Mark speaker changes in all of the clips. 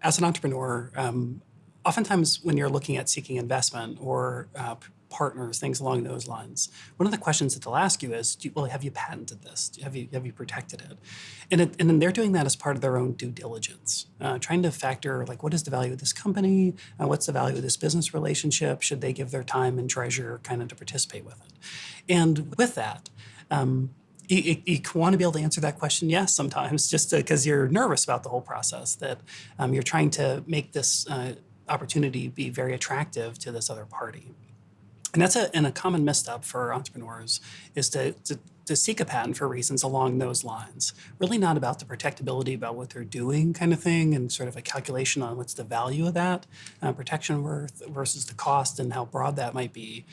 Speaker 1: As an entrepreneur, oftentimes when you're looking at seeking investment or partners, things along those lines, one of the questions that they'll ask you is, well, have you patented this? Have you protected it? And then they're doing that as part of their own due diligence, trying to factor like what is the value of this company, what's the value of this business relationship? Should they give their time and treasure kind of to participate with it? And with that. You want to be able to answer that question, yes, sometimes, just because you're nervous about the whole process, that you're trying to make this opportunity be very attractive to this other party. And that's a common misstep for entrepreneurs is to seek a patent for reasons along those lines. Really not about the protectability about what they're doing kind of thing and sort of a calculation on what's the value of that protection worth versus the cost and how broad that might be.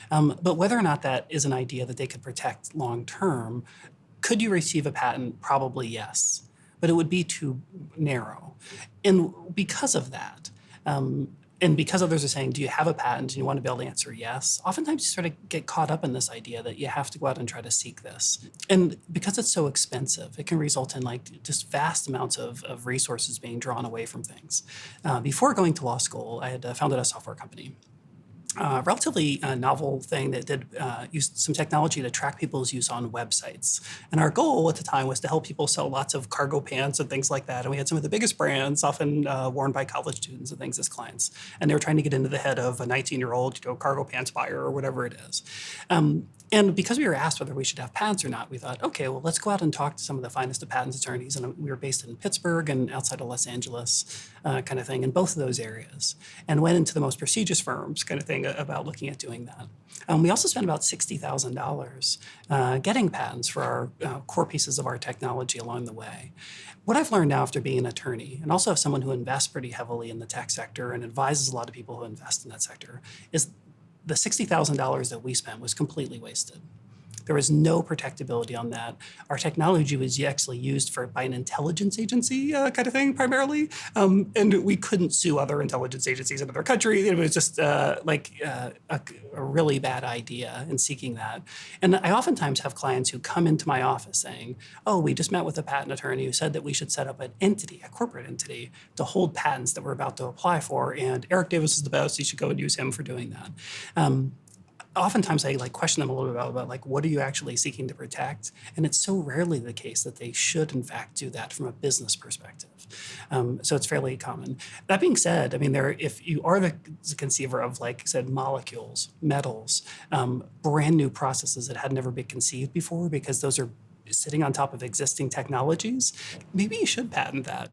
Speaker 1: But whether or not that is an idea that they could protect long term, could you receive a patent? Probably yes, but it would be too narrow. And because of that, and because others are saying, do you have a patent? And you want to be able to answer yes. Oftentimes you sort of get caught up in this idea that you have to go out and try to seek this. And because it's so expensive, it can result in like just vast amounts of resources being drawn away from things. Before going to law school, I had founded a software company. Relatively novel thing that did use some technology to track people's use on websites. And our goal at the time was to help people sell lots of cargo pants and things like that. And we had some of the biggest brands, often worn by college students and things as clients. And they were trying to get into the head of a 19-year-old cargo pants buyer or whatever it is. And because we were asked whether we should have patents or not, we thought, okay, well, let's go out and talk to some of the finest of patents attorneys. And we were based in Pittsburgh and outside of Los Angeles, kind of thing, in both of those areas, and went into the most prestigious firms, kind of thing, about looking at doing that. We also spent about $60,000 getting patents for our core pieces of our technology along the way. What I've learned now after being an attorney, and also as someone who invests pretty heavily in the tech sector and advises a lot of people who invest in that sector, is the $60,000 that we spent was completely wasted. There was no protectability on that. Our technology was actually used by an intelligence agency kind of thing primarily, and we couldn't sue other intelligence agencies in other countries. It was just a really bad idea in seeking that. And I oftentimes have clients who come into my office saying, oh, we just met with a patent attorney who said that we should set up an entity, a corporate entity, to hold patents that we're about to apply for, and Eric Davis is the best, you should go and use him for doing that. Oftentimes I question them a little bit about like, what are you actually seeking to protect? And it's so rarely the case that they should in fact do that from a business perspective. So it's fairly common. That being said, I mean, if you are the conceiver of, like I said, molecules, metals, brand new processes that had never been conceived before because those are sitting on top of existing technologies, maybe you should patent that.